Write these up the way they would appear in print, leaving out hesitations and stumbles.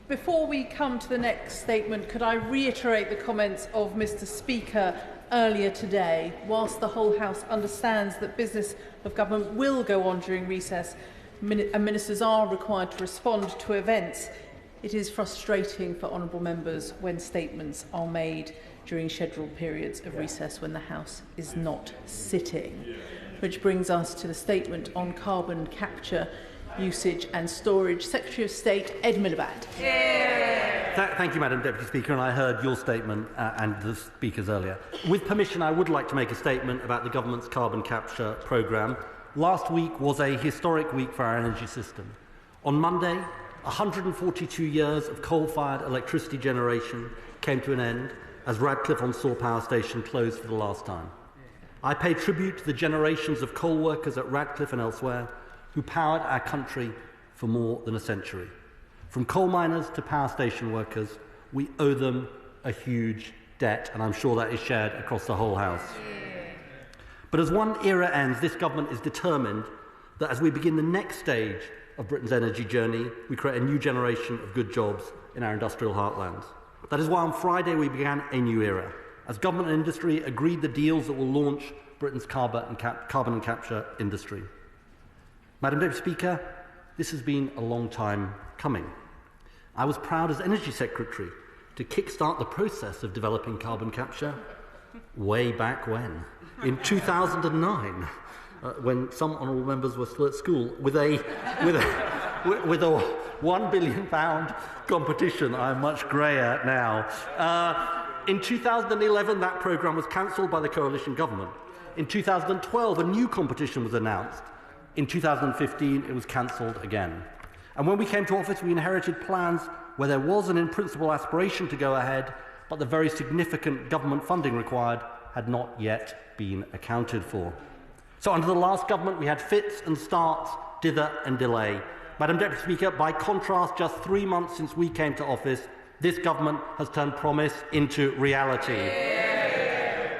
Before we come to the next statement, could I reiterate the comments of Mr Speaker earlier today? Whilst the whole House understands that business of government will go on during recess and ministers are required to respond to events, it is frustrating for honourable members when statements are made during scheduled periods of recess when the House is not sitting. Which brings us to the statement on carbon capture, usage and storage. Secretary of State Ed Miliband. Thank you, Madam Deputy Speaker, and I heard your statement and the Speaker's earlier. With permission, I would like to make a statement about the Government's carbon capture programme. Last week was a historic week for our energy system. On Monday, 142 years of coal-fired electricity generation came to an end as Radcliffe-on-Soar Power Station closed for the last time. I pay tribute to the generations of coal workers at Radcliffe and elsewhere who powered our country for more than a century. From coal miners to power station workers, we owe them a huge debt, and I'm sure that is shared across the whole House. But as one era ends, this government is determined that as we begin the next stage of Britain's energy journey, we create a new generation of good jobs in our industrial heartlands. That is why on Friday we began a new era, as government and industry agreed the deals that will launch Britain's carbon and capture industry. Madam Deputy Speaker, this has been a long time coming. I was proud as Energy Secretary to kickstart the process of developing carbon capture way back when, in 2009, when some honourable members were still at school, with a £1 billion competition. I'm much greyer now. In 2011, that programme was cancelled by the coalition government. In 2012, a new competition was announced. In 2015, it was cancelled again. And when we came to office, we inherited plans where there was an in-principle aspiration to go ahead, but the very significant government funding required had not yet been accounted for. So under the last government, we had fits and starts, dither and delay. Madam Deputy Speaker, by contrast, just 3 months since we came to office, this government has turned promise into reality.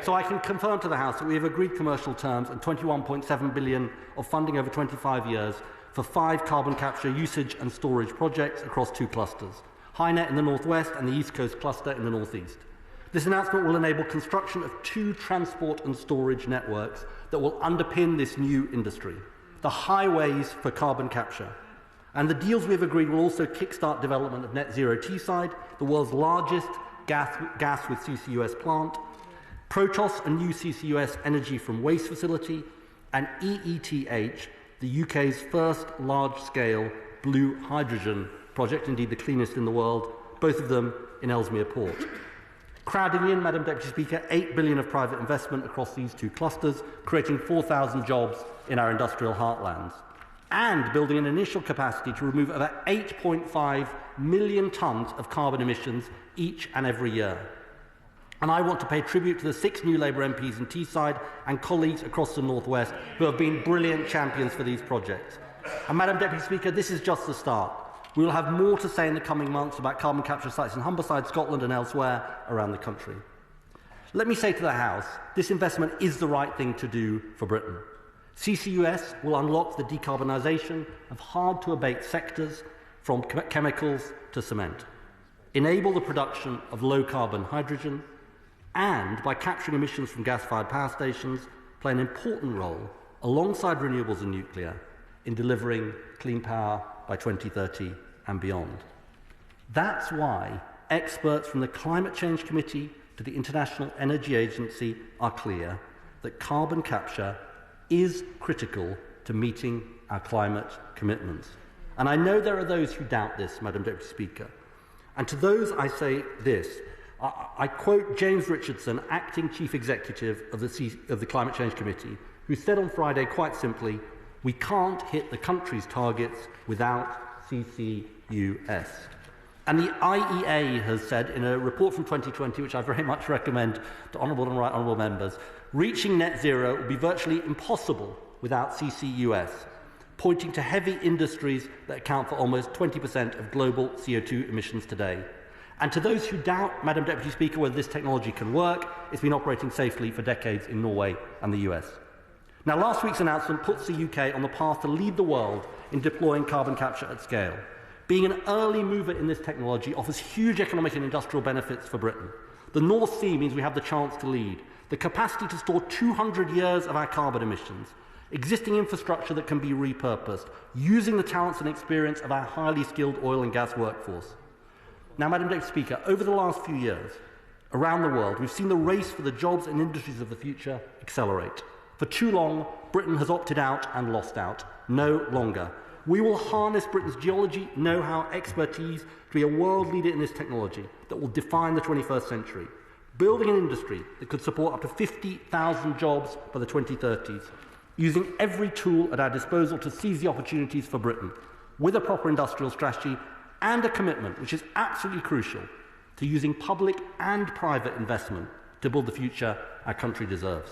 So I can confirm to the House that we have agreed commercial terms and £21.7 billion of funding over 25 years for 5 carbon capture, usage and storage projects across 2 clusters, HyNet in the northwest and the East Coast cluster in the northeast. This announcement will enable construction of 2 transport and storage networks that will underpin this new industry, the highways for carbon capture. And the deals we have agreed will also kickstart development of Net Zero Teesside, the world's largest gas with CCUS plant, Protos, a new CCUS energy from waste facility, and EETH, the UK's first large-scale blue hydrogen project, indeed the cleanest in the world, both of them in Ellesmere Port. Crowding in, Madam Deputy Speaker, £8 billion of private investment across these 2 clusters, creating 4,000 jobs in our industrial heartlands, and building an initial capacity to remove about 8.5 million tonnes of carbon emissions each and every year. And I want to pay tribute to the 6 new Labour MPs in Teesside and colleagues across the North West who have been brilliant champions for these projects. And Madam Deputy Speaker, this is just the start. We will have more to say in the coming months about carbon capture sites in Humberside, Scotland and elsewhere around the country. Let me say to the House, this investment is the right thing to do for Britain. CCUS will unlock the decarbonisation of hard-to-abate sectors from chemicals to cement, enable the production of low-carbon hydrogen, and, by capturing emissions from gas-fired power stations, play an important role, alongside renewables and nuclear, in delivering clean power by 2030 and beyond. That's why experts from the Climate Change Committee to the International Energy Agency are clear that carbon capture is critical to meeting our climate commitments. And I know there are those who doubt this, Madam Deputy Speaker. And to those I say this. I quote James Richardson, Acting Chief Executive of the Climate Change Committee, who said on Friday quite simply, "We can't hit the country's targets without CCUS." And the IEA has said in a report from 2020, which I very much recommend to honourable and right honourable members, reaching net zero will be virtually impossible without CCUS, pointing to heavy industries that account for almost 20% of global CO2 emissions today. And to those who doubt, Madam Deputy Speaker, whether this technology can work, it's been operating safely for decades in Norway and the US. Now, last week's announcement puts the UK on the path to lead the world in deploying carbon capture at scale. Being an early mover in this technology offers huge economic and industrial benefits for Britain. The North Sea means we have the chance to lead, the capacity to store 200 years of our carbon emissions, existing infrastructure that can be repurposed, using the talents and experience of our highly skilled oil and gas workforce. Now, Madam Deputy Speaker, over the last few years, around the world, we've seen the race for the jobs and industries of the future accelerate. For too long, Britain has opted out and lost out. No longer. We will harness Britain's geology, know-how, expertise to be a world leader in this technology that will define the 21st century, building an industry that could support up to 50,000 jobs by the 2030s, using every tool at our disposal to seize the opportunities for Britain, with a proper industrial strategy and a commitment, which is absolutely crucial, to using public and private investment to build the future our country deserves.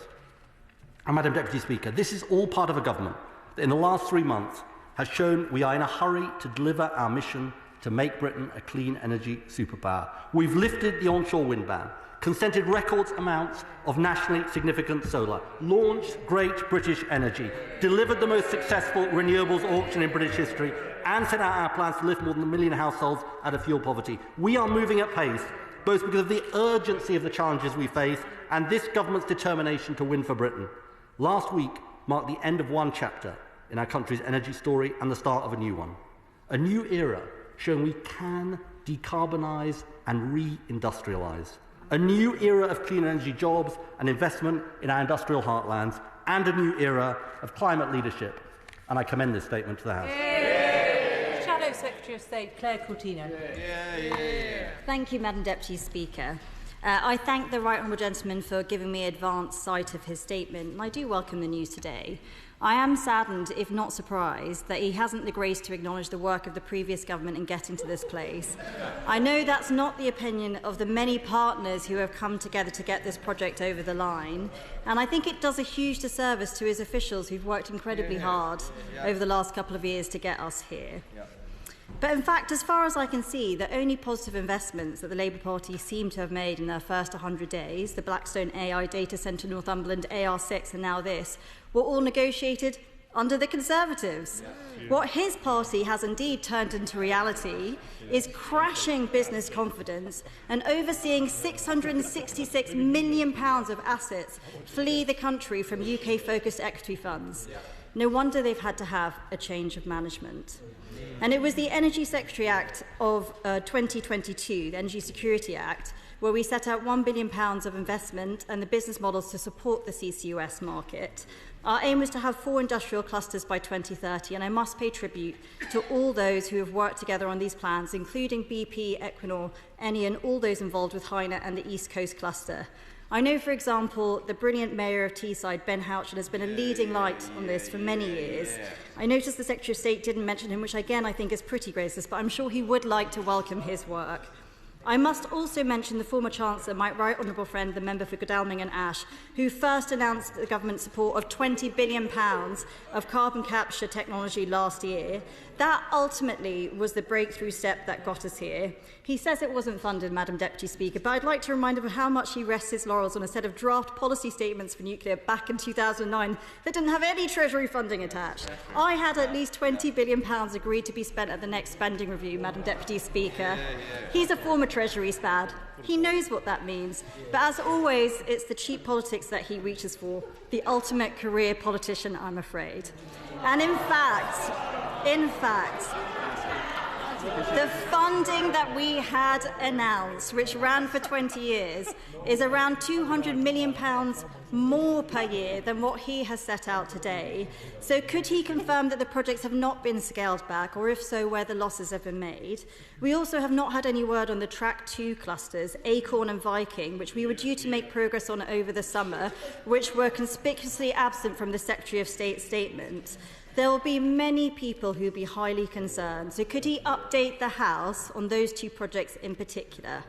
And Madam Deputy Speaker, this is all part of a government that in the last 3 months has shown we are in a hurry to deliver our mission to make Britain a clean energy superpower. We've lifted the onshore wind ban, consented record amounts of nationally significant solar, launched Great British Energy, delivered the most successful renewables auction in British history, and set out our plans to lift more than 1 million households out of fuel poverty. We are moving at pace, both because of the urgency of the challenges we face and this government's determination to win for Britain. Last week marked the end of one chapter in our country's energy story and the start of a new one. A new era showing we can decarbonise and re-industrialise. A new era of clean energy jobs and investment in our industrial heartlands, and a new era of climate leadership. And I commend this statement to the House. Shadow Secretary of State Claire Coutinho. Thank you, Madam Deputy Speaker. I thank the Right Honourable Gentleman for giving me advance sight of his statement, and I do welcome the news today. I am saddened, if not surprised, that he hasn't the grace to acknowledge the work of the previous government in getting to this place. I know that's not the opinion of the many partners who have come together to get this project over the line, and I think it does a huge disservice to his officials who've worked incredibly hard over the last couple of years to get us here. But in fact, as far as I can see, the only positive investments that the Labour Party seem to have made in their first 100 days, the Blackstone AI data centre Northumberland, AR6 and now this, were all negotiated under the Conservatives. What his party has indeed turned into reality is crashing business confidence and overseeing £666 million of assets flee the country from UK-focused equity funds. No wonder they've had to have a change of management. And it was the Energy Secretary Act of 2022, the Energy Security Act, where we set out £1 billion of investment and the business models to support the CCUS market. Our aim was to have 4 industrial clusters by 2030, and I must pay tribute to all those who have worked together on these plans, including BP, Equinor, Eni, and all those involved with Tyne and the East Coast cluster. I know, for example, the brilliant Mayor of Teesside, Ben Houchin, has been a leading light on this for many years. I noticed the Secretary of State didn't mention him, which again I think is pretty graceless, but I'm sure he would like to welcome his work. I must also mention the former Chancellor, my right honourable friend, the member for Godalming and Ash, who first announced the government's support of £20 billion of carbon capture technology last year. That ultimately was the breakthrough step that got us here. He says it wasn't funded, Madam Deputy Speaker, but I'd like to remind him of how much he rests his laurels on a set of draft policy statements for nuclear back in 2009 that didn't have any Treasury funding attached. I had at least £20 billion agreed to be spent at the next spending review, Madam Deputy Speaker. He's a former Treasury spad. He knows what that means. But as always, it's the cheap politics that he reaches for, the ultimate career politician, I'm afraid. And in fact, the funding that we had announced, which ran for 20 years, is around £200 million more per year than what he has set out today. So could he confirm that the projects have not been scaled back, or if so, where the losses have been made? We also have not had any word on the Track 2 clusters, Acorn and Viking, which we were due to make progress on over the summer, which were conspicuously absent from the Secretary of State statement. There will be many people who will be highly concerned, so could he update the House on those 2 projects in particular?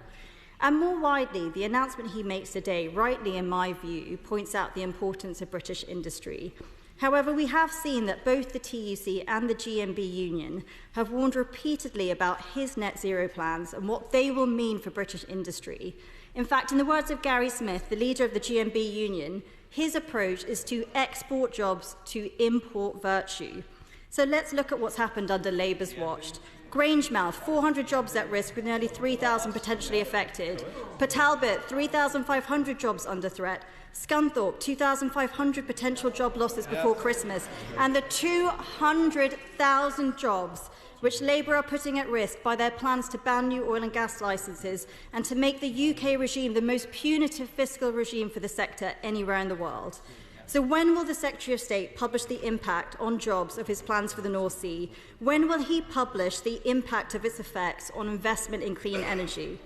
And more widely, the announcement he makes today, rightly in my view, points out the importance of British industry. However, we have seen that both the TUC and the GMB Union have warned repeatedly about his net zero plans and what they will mean for British industry. In fact, in the words of Gary Smith, the leader of the GMB Union, his approach is to export jobs to import virtue. So let's look at what's happened under Labour's watch. Grangemouth, 400 jobs at risk with nearly 3,000 potentially affected. Port Talbot, 3,500 jobs under threat. Scunthorpe, 2,500 potential job losses before Christmas. And the 200,000 jobs which Labour are putting at risk by their plans to ban new oil and gas licences and to make the UK regime the most punitive fiscal regime for the sector anywhere in the world. So when will the Secretary of State publish the impact on jobs of his plans for the North Sea? When will he publish the impact of its effects on investment in clean energy?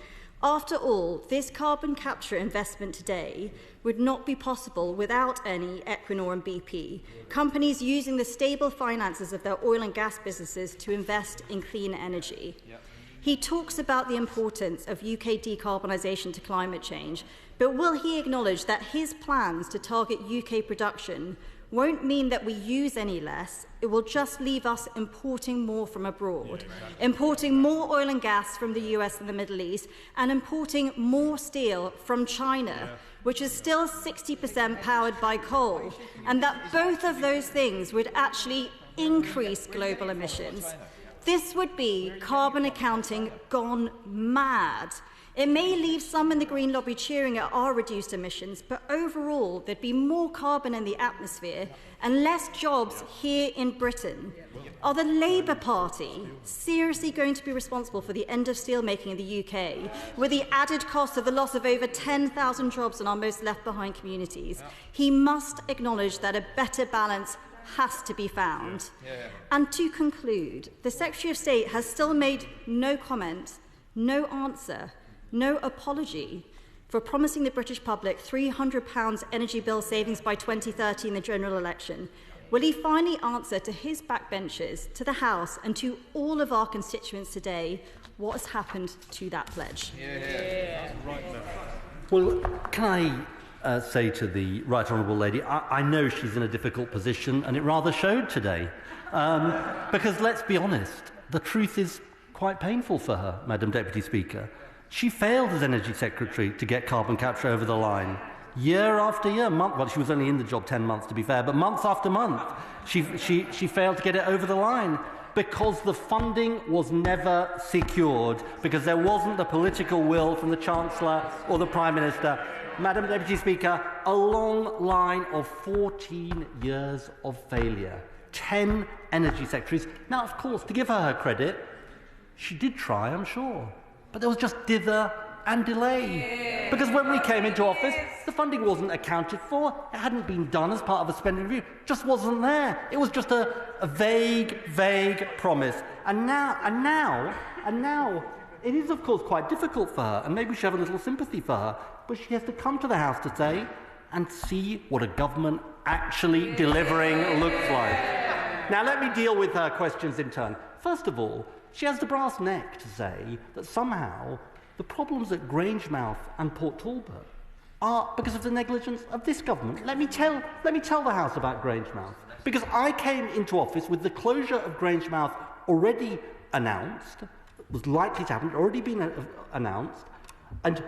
After all, this carbon capture investment today would not be possible without any Equinor and BP, companies using the stable finances of their oil and gas businesses to invest in clean energy. Yep. He talks about the importance of UK decarbonisation to climate change, but will he acknowledge that his plans to target UK production won't mean that we use any less? It will just leave us importing more from abroad, importing more oil and gas from the US and the Middle East, and importing more steel from China, which is still 60% powered by coal, and that both of those things would actually increase global emissions. This would be carbon accounting gone mad. It may leave some in the Green Lobby cheering at our reduced emissions, but overall there'd be more carbon in the atmosphere and less jobs here in Britain. Are the Labour Party seriously going to be responsible for the end of steelmaking in the UK, with the added cost of the loss of over 10,000 jobs in our most left-behind communities? He must acknowledge that a better balance has to be found. And to conclude, the Secretary of State has still made no comment, no answer, no apology for promising the British public £300 energy bill savings by 2030 in the general election. Will he finally answer to his backbenchers, to the House and to all of our constituents today what has happened to that pledge? Well, can I say to the Right Honourable Lady, I know she's in a difficult position, and it rather showed today. Because let's be honest, the truth is quite painful for her, Madam Deputy Speaker. She failed as Energy Secretary to get carbon capture over the line. Year after year, well, she was only in the job 10 months to be fair, but month after month, she failed to get it over the line because the funding was never secured, because there wasn't the political will from the Chancellor or the Prime Minister. Madam Deputy Speaker, a long line of 14 years of failure. 10 Energy Secretaries. Now, of course, to give her credit, she did try, I'm sure. But there was just dither and delay. Because when we came into office, the funding wasn't accounted for. It hadn't been done as part of a spending review. It just wasn't there. It was just a vague promise. And now, it is, of course, quite difficult for her, and maybe we should have a little sympathy for her, but she has to come to the House today and see what a government actually delivering looks like. Now, let me deal with her questions in turn. First of all, she has the brass neck to say that somehow the problems at Grangemouth and Port Talbot are because of the negligence of this government. Let me tell the House about Grangemouth, because I came into office with the closure of Grangemouth already announced, was likely to happen, already been announced, and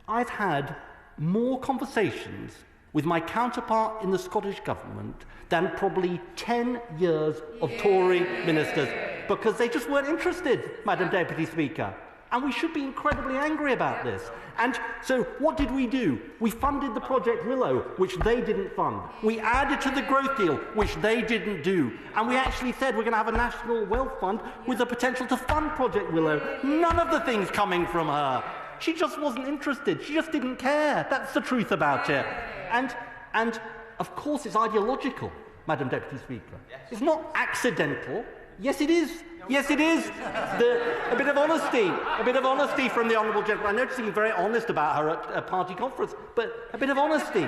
I've had more conversations with my counterpart in the Scottish Government than probably 10 years of Tory ministers, because they just weren't interested, Madam Deputy Speaker. And we should be incredibly angry about this. And so what did we do? We funded the Project Willow, which they didn't fund. We added to the growth deal, which they didn't do. And we actually said we're going to have a national wealth fund with the potential to fund Project Willow. None of the things coming from her. She just wasn't interested. She just didn't care. That's the truth about it. And of course it's ideological, Madam Deputy Speaker. It's not accidental. Yes, it is. Yes, it is. A bit of honesty from the Honourable Gentleman. I noticed he was very honest about her at a party conference, but a bit of honesty.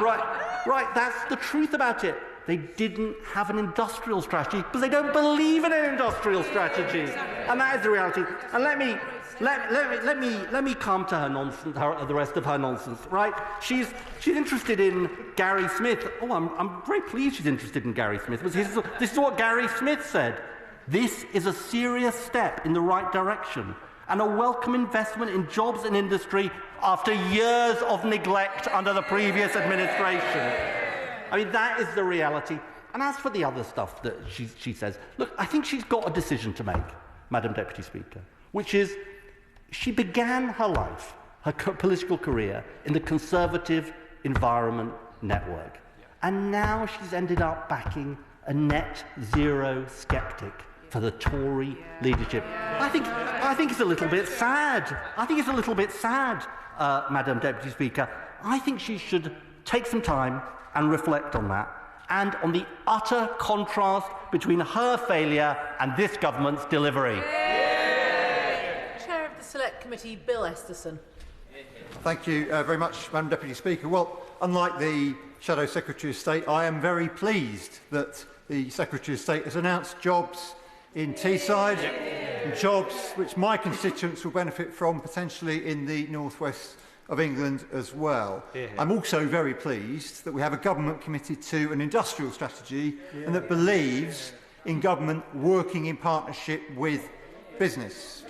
Right, that's the truth about it. They didn't have an industrial strategy because they don't believe in an industrial strategy. And that is the reality. And let me come to her nonsense, the rest of her nonsense, right? She's interested in Gary Smith. Oh, I'm very pleased she's interested in Gary Smith. This is what Gary Smith said. This is a serious step in the right direction and a welcome investment in jobs and industry after years of neglect under the previous administration. I mean, that is the reality. And as for the other stuff that she says, look, I think she's got a decision to make. Madam Deputy Speaker, which is she began her life, her political career, in the Conservative Environment Network. And now she's ended up backing a net zero sceptic for the Tory leadership. I think it's a little bit sad. Madam Deputy Speaker. I think she should take some time and reflect on that, and on the utter contrast between her failure and this government's delivery. Chair of the Select Committee, Bill Esterson. Thank you very much, Madam Deputy Speaker. Well, unlike the Shadow Secretary of State, I am very pleased that the Secretary of State has announced jobs in Teesside, and jobs which my constituents will benefit from potentially in the northwest of England as well. I'm also very pleased that we have a government committed to an industrial strategy and that believes in government working in partnership with business.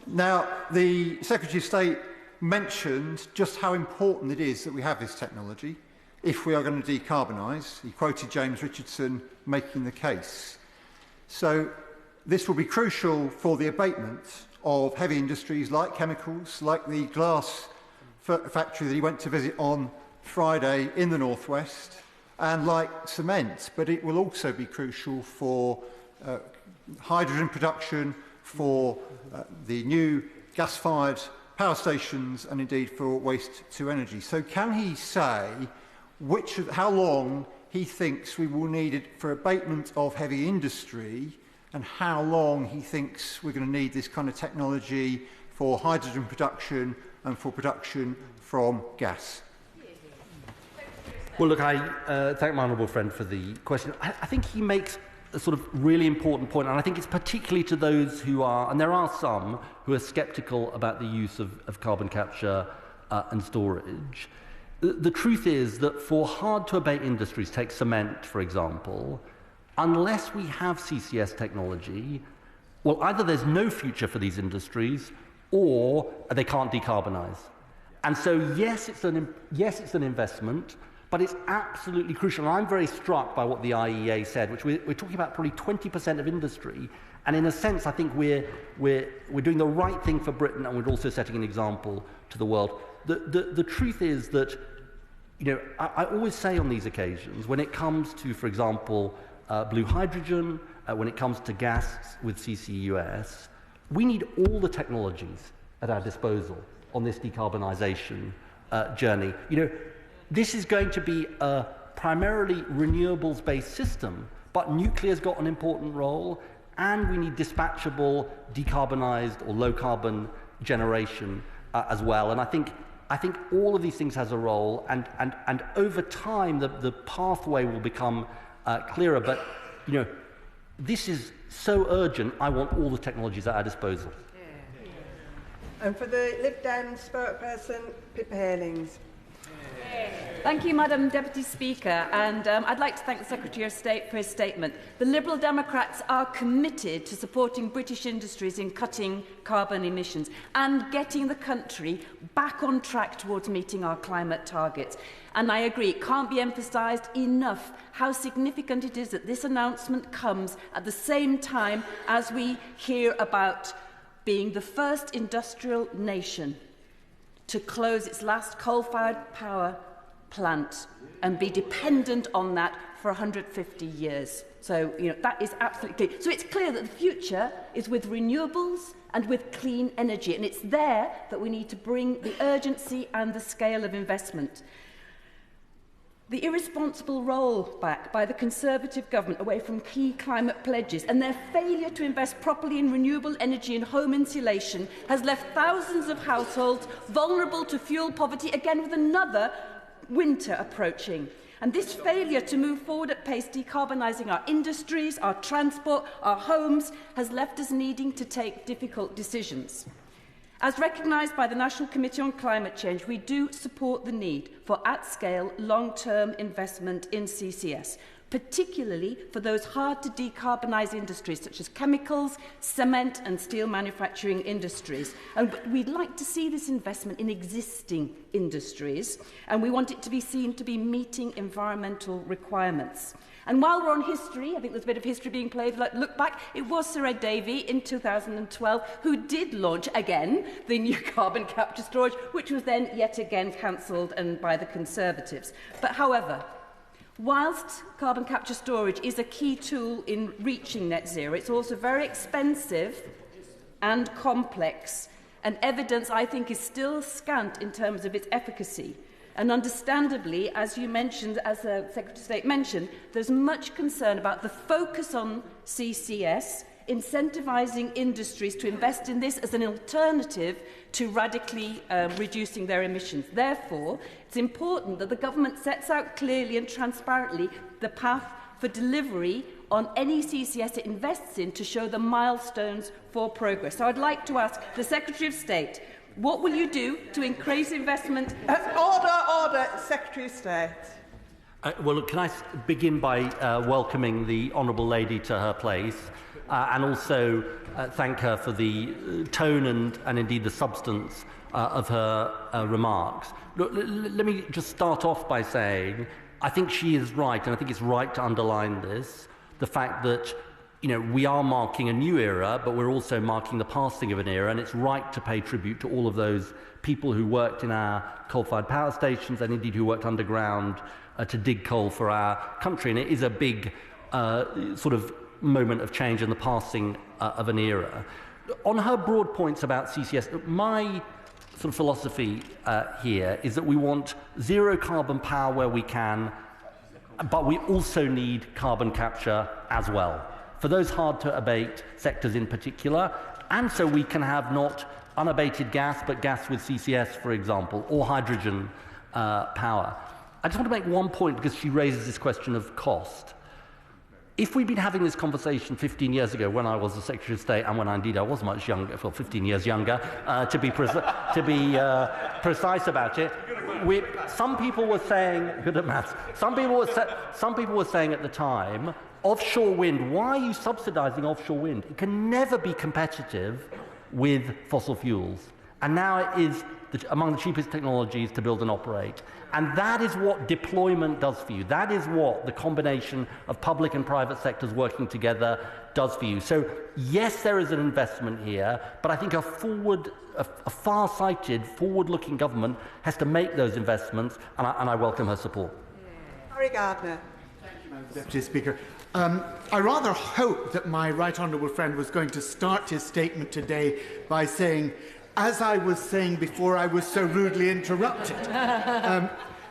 Now, the Secretary of State mentioned just how important it is that we have this technology if we are going to decarbonise. He quoted James Richardson making the case. So this will be crucial for the abatement of heavy industries like chemicals, like the glass factory that he went to visit on Friday in the northwest, and like cement. But it will also be crucial for hydrogen production, for the new gas-fired power stations, and indeed for waste-to-energy. So can he say how long he thinks we will need it for abatement of heavy industry, and how long he thinks we're going to need this kind of technology for hydrogen production and for production from gas? Well, look, I thank my honourable friend for the question. I think he makes a sort of really important point, and I think it's particularly to those who are, and there are some, who are sceptical about the use of carbon capture and storage. The truth is that for hard-to-abate industries, take cement, for example, unless we have CCS technology, well, either there's no future for these industries or they can't decarbonise. And so, yes, it's an investment, but it's absolutely crucial. And I'm very struck by what the IEA said, which we're talking about probably 20% of industry. And in a sense, I think we're doing the right thing for Britain, and we're also setting an example to the world. The truth is that, I always say on these occasions, when it comes to, for example, blue hydrogen, when it comes to gas with CCUS, we need all the technologies at our disposal on this decarbonisation journey. This is going to be a primarily renewables-based system, but nuclear's got an important role, and we need dispatchable, decarbonised or low-carbon generation as well. And I think all of these things has a role, and over time the pathway will become clearer. But this is so urgent. I want all the technologies at our disposal. And for the Lib Dem spokesperson, Pippa Heylings. Thank you, Madam Deputy Speaker, and I'd like to thank the Secretary of State for his statement. The Liberal Democrats are committed to supporting British industries in cutting carbon emissions and getting the country back on track towards meeting our climate targets. And I agree, it can't be emphasised enough how significant it is that this announcement comes at the same time as we hear about being the first industrial nation to close its last coal-fired power plant and be dependent on that for 150 years. So, that is absolutely clear. So it's clear that the future is with renewables and with clean energy, and it's there that we need to bring the urgency and the scale of investment. The irresponsible rollback by the Conservative government away from key climate pledges and their failure to invest properly in renewable energy and home insulation has left thousands of households vulnerable to fuel poverty, again with another winter approaching. And this failure to move forward at pace, decarbonising our industries, our transport, our homes, has left us needing to take difficult decisions. As recognised by the National Committee on Climate Change, we do support the need for at-scale, long-term investment in CCS, particularly for those hard-to-decarbonise industries such as chemicals, cement and steel manufacturing industries. And we'd like to see this investment in existing industries, and we want it to be seen to be meeting environmental requirements. And while we're on history, I think there's a bit of history being played. Like, look back, it was Sir Ed Davey in 2012 who did launch again the new carbon capture storage, which was then yet again cancelled and by the Conservatives. But however, whilst carbon capture storage is a key tool in reaching net zero, it's also very expensive and complex, and evidence, I think, is still scant in terms of its efficacy. And understandably, as you mentioned, as the Secretary of State mentioned, there's much concern about the focus on CCS, incentivising industries to invest in this as an alternative to radically reducing their emissions. Therefore, it's important that the government sets out clearly and transparently the path for delivery on any CCS it invests in to show the milestones for progress. So I'd like to ask the Secretary of State, what will you do to increase investment? Order, Secretary of State. Well, look, can I begin by welcoming the Honourable Lady to her place and also thank her for the tone and indeed the substance of her remarks. Look, let me just start off by saying I think she is right, and I think it's right to underline this, the fact that we are marking a new era, but we're also marking the passing of an era, and it's right to pay tribute to all of those people who worked in our coal-fired power stations and indeed who worked underground to dig coal for our country. And it is a big sort of moment of change and the passing of an era. On her broad points about CCS, my sort of philosophy here is that we want zero carbon power where we can, but we also need carbon capture as well, for those hard-to-abate sectors in particular, and so we can have not unabated gas, but gas with CCS, for example, or hydrogen power. I just want to make one point, because she raises this question of cost. If we'd been having this conversation 15 years ago, when I was the Secretary of State, and when indeed I was much younger, well, 15 years younger, to be precise about it, some people were saying, good at maths, some people were saying at the time, offshore wind, why are you subsidising offshore wind? It can never be competitive with fossil fuels. And now it is among the cheapest technologies to build and operate. And that is what deployment does for you. That is what the combination of public and private sectors working together does for you. So, yes, there is an investment here, but I think a far-sighted, forward-looking government has to make those investments, and I welcome her support. Gardiner. Thank you, Madam Deputy Speaker. I rather hoped that my right honourable friend was going to start his statement today by saying, as I was saying before, I was so rudely interrupted.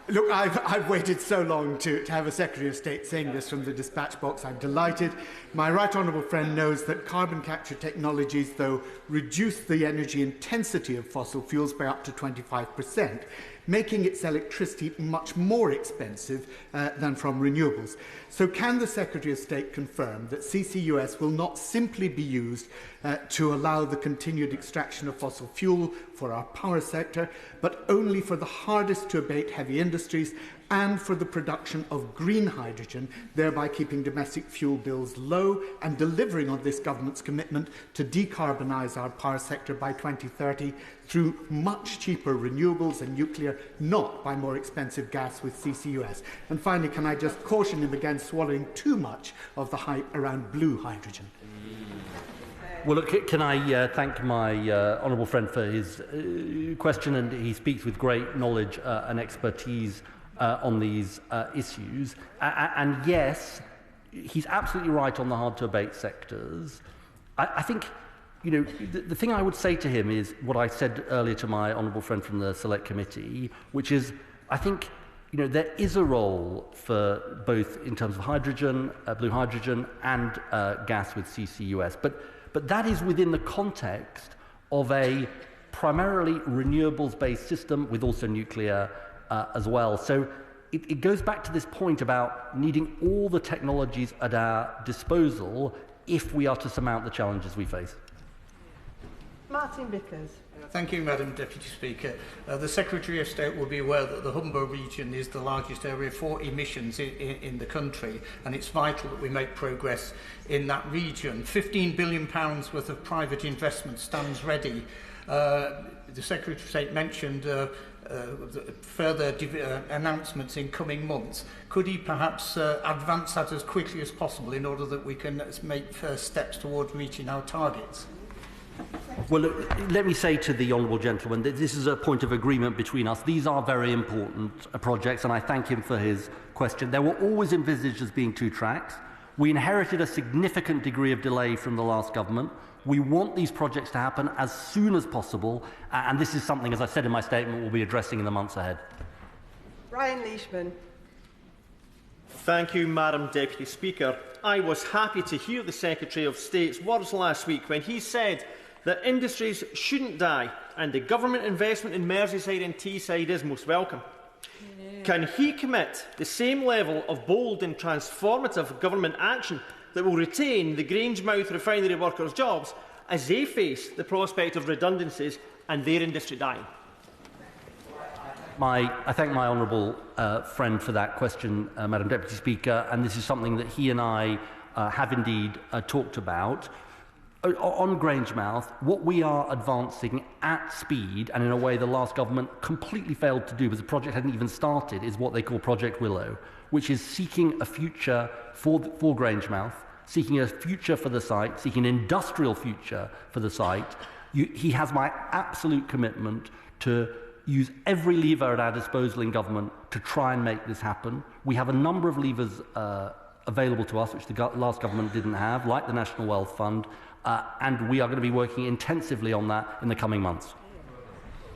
Look, I've waited so long to have a Secretary of State saying this from the dispatch box. I'm delighted. My right honourable friend knows that carbon capture technologies, though, reduce the energy intensity of fossil fuels by up to 25%, making its electricity much more expensive than from renewables. So can the Secretary of State confirm that CCUS will not simply be used to allow the continued extraction of fossil fuel for our power sector, but only for the hardest to abate heavy industries and for the production of green hydrogen, thereby keeping domestic fuel bills low and delivering on this government's commitment to decarbonise our power sector by 2030 through much cheaper renewables and nuclear, not by more expensive gas with CCUS. And finally, can I just caution him against swallowing too much of the hype around blue hydrogen? Well, look, can I thank my honourable friend for his question, and he speaks with great knowledge and expertise on these issues. And yes, he's absolutely right on the hard-to-abate sectors. I think, the thing I would say to him is what I said earlier to my honourable friend from the Select Committee, which is, I think, there is a role for both in terms of hydrogen, blue hydrogen, and gas with CCUS. But that is within the context of a primarily renewables-based system with also nuclear as well. So it goes back to this point about needing all the technologies at our disposal if we are to surmount the challenges we face. Martin Vickers. Thank you, Madam Deputy Speaker. The Secretary of State will be aware that the Humber region is the largest area for emissions in the country, and it's vital that we make progress in that region. £15 billion worth of private investment stands ready. The Secretary of State mentioned further announcements in coming months. Could he perhaps advance that as quickly as possible in order that we can make first steps towards reaching our targets? Well, look, let me say to the honourable gentleman that this is a point of agreement between us. These are very important projects, and I thank him for his question. They were always envisaged as being two tracks. We inherited a significant degree of delay from the last government. We want these projects to happen as soon as possible, and this is something, as I said in my statement, we'll be addressing in the months ahead. Ryan Leishman. Thank you, Madam Deputy Speaker. I was happy to hear the Secretary of State's words last week when he said that industries shouldn't die and the government investment in Merseyside and Teesside is most welcome. Can he commit the same level of bold and transformative government action that will retain the Grangemouth refinery workers' jobs as they face the prospect of redundancies and their industry dying? I thank my honourable friend for that question, Madam Deputy Speaker, and this is something that he and I have indeed talked about. On Grangemouth, what we are advancing at speed, and in a way the last government completely failed to do because the project hadn't even started, is what they call Project Willow, which is seeking a future for Grangemouth, seeking a future for the site, seeking an industrial future for the site. He has my absolute commitment to use every lever at our disposal in government to try and make this happen. We have a number of levers available to us, which the last government didn't have, like the National Wealth Fund, and we are going to be working intensively on that in the coming months.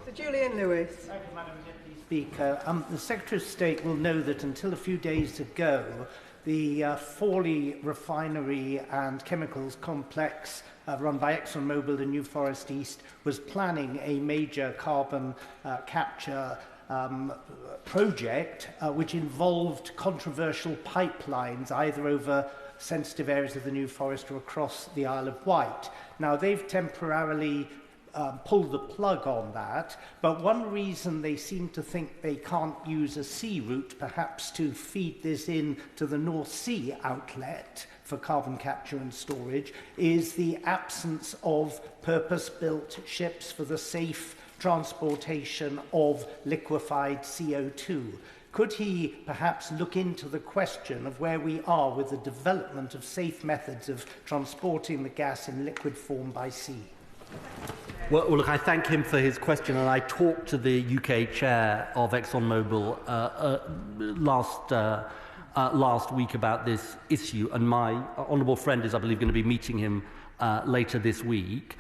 Sir Julian Lewis. Thank you, Madam Deputy Speaker. The Secretary of State will know that until a few days ago, the Fawley refinery and chemicals complex run by ExxonMobil in New Forest East was planning a major carbon capture project which involved controversial pipelines either over sensitive areas of the New Forest or across the Isle of Wight. Now, they've temporarily pulled the plug on that, but one reason they seem to think they can't use a sea route, perhaps to feed this in to the North Sea outlet for carbon capture and storage, is the absence of purpose-built ships for the safe transportation of liquefied CO2. Could he perhaps look into the question of where we are with the development of safe methods of transporting the gas in liquid form by sea? Well, look, I thank him for his question, and I talked to the UK chair of ExxonMobil last week about this issue, and my honourable friend is, I believe, going to be meeting him later this week.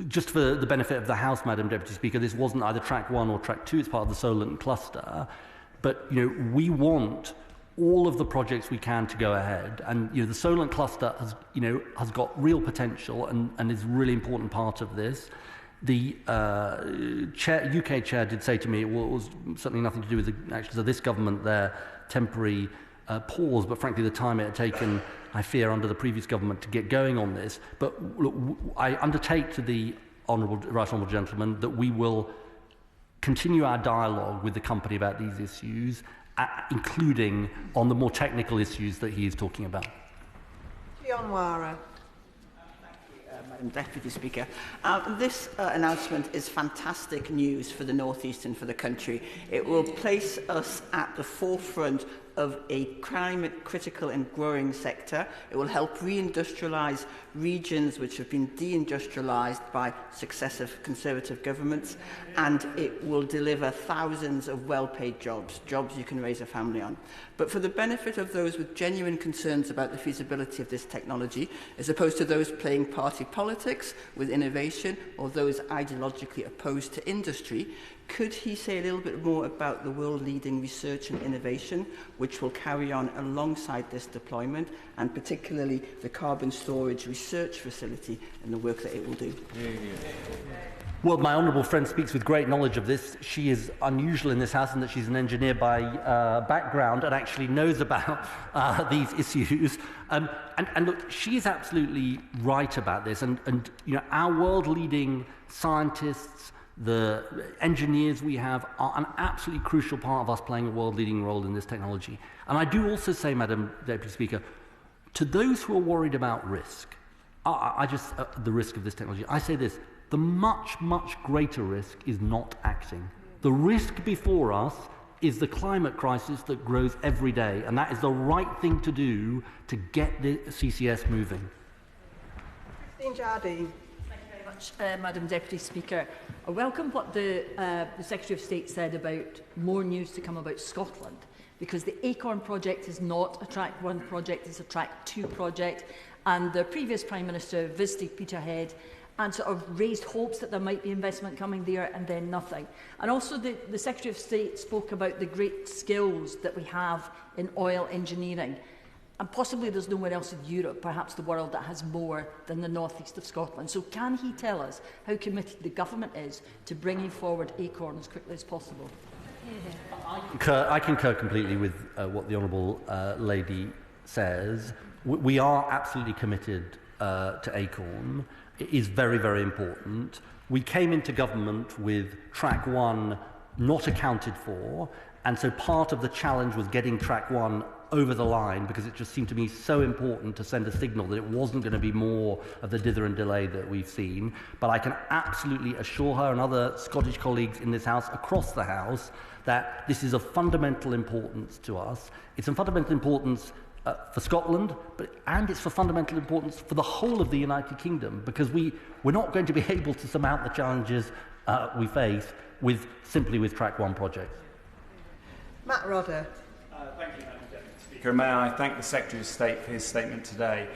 Just for the benefit of the House, Madam Deputy Speaker, this wasn't either Track 1 or Track 2, it's part of the Solent cluster. But, we want all of the projects we can to go ahead. And, the Solent cluster has got real potential and is a really important part of this. The UK chair did say to me it was certainly nothing to do with the actions of this government, their temporary pause, but frankly the time it had taken, I fear, under the previous government to get going on this. But look, I undertake to the right honourable gentleman that we will continue our dialogue with the company about these issues, including on the more technical issues that he is talking about. Onwurah. Madam Deputy Speaker. This announcement is fantastic news for the North East and for the country. It will place us at the forefront of a climate-critical and growing sector. It will help reindustrialise regions which have been deindustrialised by successive Conservative governments, and it will deliver thousands of well-paid jobs you can raise a family on. But for the benefit of those with genuine concerns about the feasibility of this technology, as opposed to those playing party politics with innovation or those ideologically opposed to industry, Could he say a little bit more about the world-leading research and innovation which will carry on alongside this deployment, and particularly the carbon storage research facility and the work that it will do? Well, my honourable friend speaks with great knowledge of this. She is unusual in this House in that she's an engineer by background and actually knows about these issues. And look, she is absolutely right about this. And you know, our world-leading scientists, the engineers we have, are an absolutely crucial part of us playing a world-leading role in this technology. And I do also say, Madam Deputy Speaker, to those who are worried about risk, the risk of this technology, I say this: the much, much greater risk is not acting. The risk before us is the climate crisis that grows every day, and that is the right thing to do to get the CCS moving. Christine Jardine. Thank you very much, Madam Deputy Speaker. I welcome what the Secretary of State said about more news to come about Scotland, because the Acorn project is not a Track 1 project, it's a Track 2 project, and the previous Prime Minister visited Peterhead and sort of raised hopes that there might be investment coming there, and then nothing. And also the Secretary of State spoke about the great skills that we have in oil engineering. And possibly there's nowhere else in Europe, perhaps the world, that has more than the northeast of Scotland. So can he tell us how committed the government is to bringing forward Acorn as quickly as possible? I concur completely with what the Honourable Lady says. We are absolutely committed to Acorn. It is very, very important. We came into government with Track 1 not accounted for, and so part of the challenge was getting Track 1 over the line, because it just seemed to me so important to send a signal that it wasn't going to be more of the dither and delay that we've seen. But I can absolutely assure her and other Scottish colleagues in this House, across the House, that this is of fundamental importance to us. It's of fundamental importance for Scotland, and it's for fundamental importance for the whole of the United Kingdom, because we're not going to be able to surmount the challenges we face simply with Track 1 projects. Matt Rodder. Thank you, Madam Deputy Speaker. May I thank the Secretary of State for his statement today.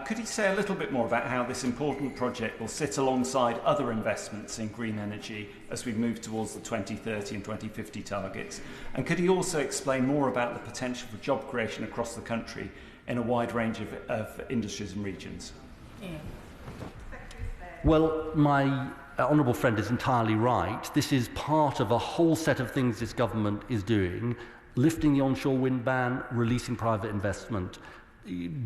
Could he say a little bit more about how this important project will sit alongside other investments in green energy as we move towards the 2030 and 2050 targets? And could he also explain more about the potential for job creation across the country in a wide range of industries and regions? Well, my honourable friend is entirely right. This is part of a whole set of things this government is doing: lifting the onshore wind ban, releasing private investment,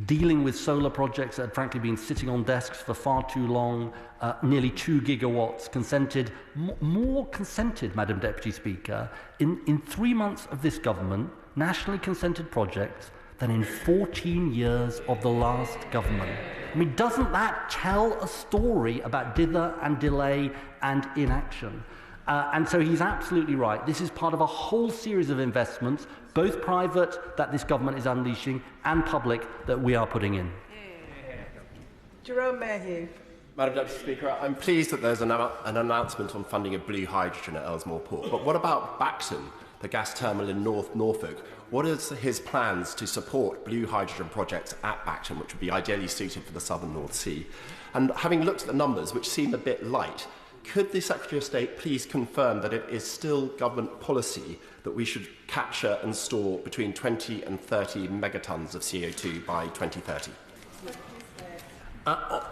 dealing with solar projects that had frankly been sitting on desks for far too long, nearly 2 gigawatts consented, more consented, Madam Deputy Speaker, in 3 months of this government, nationally consented projects, than in 14 years of the last government. I mean, doesn't that tell a story about dither and delay and inaction? And so he's absolutely right. This is part of a whole series of investments, both private that this government is unleashing and public that we are putting in. Jerome Mayhew. Madam Deputy Speaker, I'm pleased that there's an announcement on funding of blue hydrogen at Ellesmere Port. But what about Baxton, the gas terminal in North Norfolk? What is his plans to support blue hydrogen projects at Baxton, which would be ideally suited for the southern North Sea? And having looked at the numbers, which seem a bit light, could the Secretary of State please confirm that it is still government policy that we should capture and store between 20 and 30 megatons of CO2 by 2030?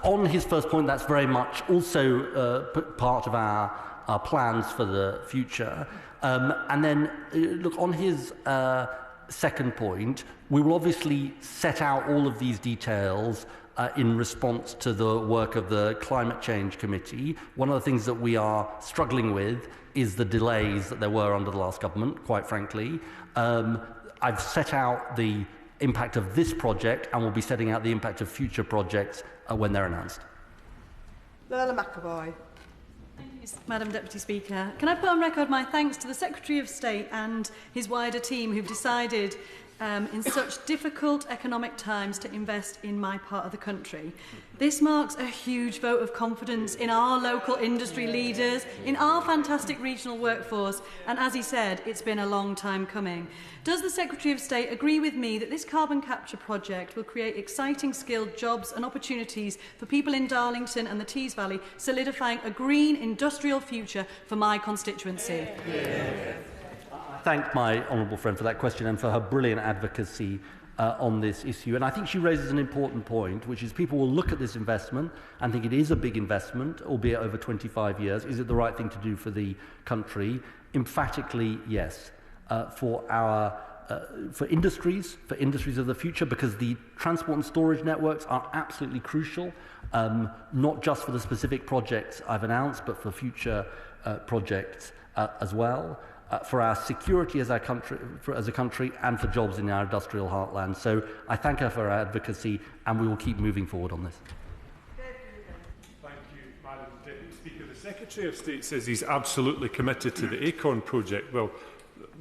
On his first point, that's very much also part of our plans for the future. And then, look, on his second point, we will obviously set out all of these details in response to the work of the Climate Change Committee. One of the things that we are struggling with is the delays that there were under the last government, quite frankly. I've set out the impact of this project, and we'll be setting out the impact of future projects when they're announced. Lila McAvoy. Thank you, Madam Deputy Speaker. Can I put on record my thanks to the Secretary of State and his wider team who've decided in such difficult economic times to invest in my part of the country. This marks a huge vote of confidence in our local industry leaders, in our fantastic regional workforce, and as he said, it's been a long time coming. Does the Secretary of State agree with me that this carbon capture project will create exciting skilled jobs and opportunities for people in Darlington and the Tees Valley, solidifying a green industrial future for my constituency? Thank my honourable friend for that question and for her brilliant advocacy on this issue. And I think she raises an important point, which is people will look at this investment and think it is a big investment, albeit over 25 years. Is it the right thing to do for the country? Emphatically, yes. For industries of the future, because the transport and storage networks are absolutely crucial, not just for the specific projects I've announced, but for future projects as well. For our security as a country and for jobs in our industrial heartland. So I thank her for her advocacy and we will keep moving forward on this. Thank you, Madam Deputy Speaker. The Secretary of State says he's absolutely committed to the Acorn project. Well,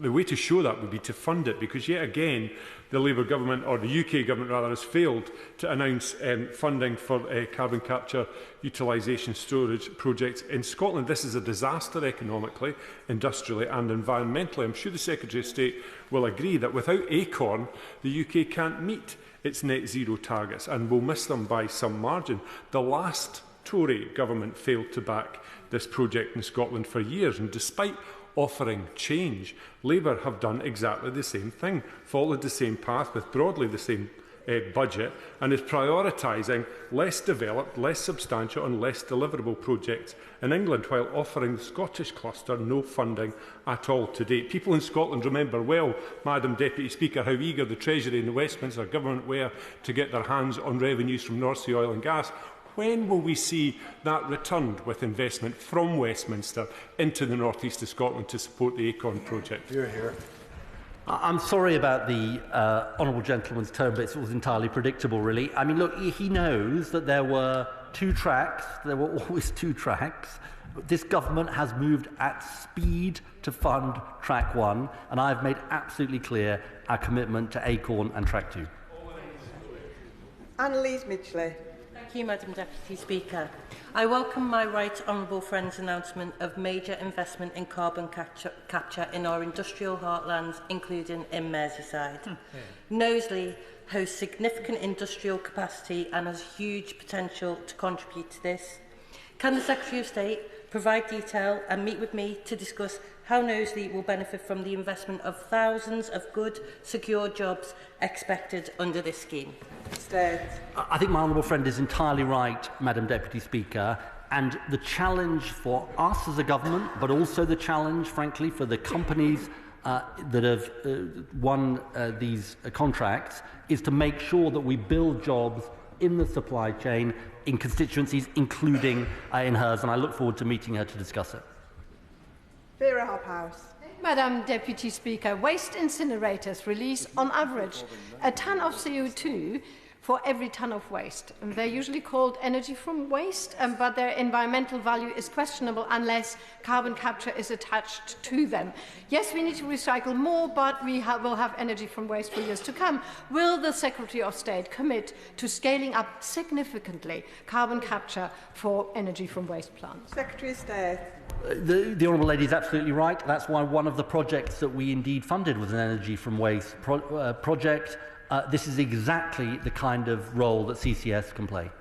the way to show that would be to fund it, because yet again the Labour government, or the UK government rather, has failed to announce funding for carbon capture, utilisation, storage projects in Scotland. This is a disaster economically, industrially and environmentally. I'm sure the Secretary of State will agree that without Acorn, the UK can't meet its net zero targets and will miss them by some margin. The last Tory government failed to back this project in Scotland for years, and despite offering change, Labour have done exactly the same thing, followed the same path with broadly the same budget, and is prioritising less developed, less substantial and less deliverable projects in England, while offering the Scottish cluster no funding at all to date. People in Scotland remember well, Madam Deputy Speaker, how eager the Treasury and the Westminster Government were to get their hands on revenues from North Sea oil and gas. When will we see that returned with investment from Westminster into the North East of Scotland to support the Acorn project? Here. I'm sorry about the honourable gentleman's tone, but it was entirely predictable, really. I mean, look, he knows that there were two tracks. There were always two tracks. This government has moved at speed to fund track one, and I've made absolutely clear our commitment to Acorn and track two. Annalise Midgley. Thank you, Madam Deputy Speaker. I welcome my right honourable friend's announcement of major investment in carbon capture in our industrial heartlands, including in Merseyside. Knowsley hosts significant industrial capacity and has huge potential to contribute to this. Can the Secretary of State provide detail and meet with me to discuss how Knowsley will benefit from the investment of thousands of good, secure jobs expected under this scheme? I think my honourable friend is entirely right, Madam Deputy Speaker, and the challenge for us as a government, but also the challenge, frankly, for the companies that have won these contracts, is to make sure that we build jobs in the supply chain, in constituencies, including in hers, and I look forward to meeting her to discuss it. Vera Hophouse. Madam Deputy Speaker, waste incinerators release, on average, a tonne of CO2 for every tonne of waste. And they're usually called energy from waste, but their environmental value is questionable unless carbon capture is attached to them. Yes, we need to recycle more, but we will have energy from waste for years to come. Will the Secretary of State commit to scaling up significantly carbon capture for energy from waste plants? Secretary of State. The Honourable Lady is absolutely right. That's why one of the projects that we indeed funded was an energy from waste project. This is exactly the kind of role that CCS can play.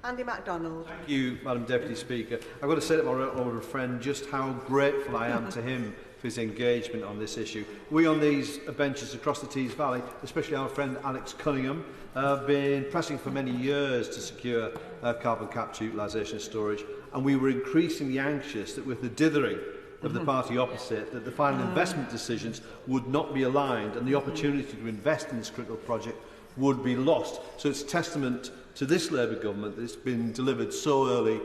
Andy MacDonald. Thank you, Madam Deputy Speaker. I've got to say to my honourable friend just how grateful I am to him for his engagement on this issue. We on these benches across the Tees Valley, especially our friend Alex Cunningham, have been pressing for many years to secure carbon capture, utilisation and storage, and we were increasingly anxious that with the dithering of the party opposite, that the final investment decisions would not be aligned and the opportunity to invest in this critical project would be lost. So it's testament to this Labour government that it's been delivered so early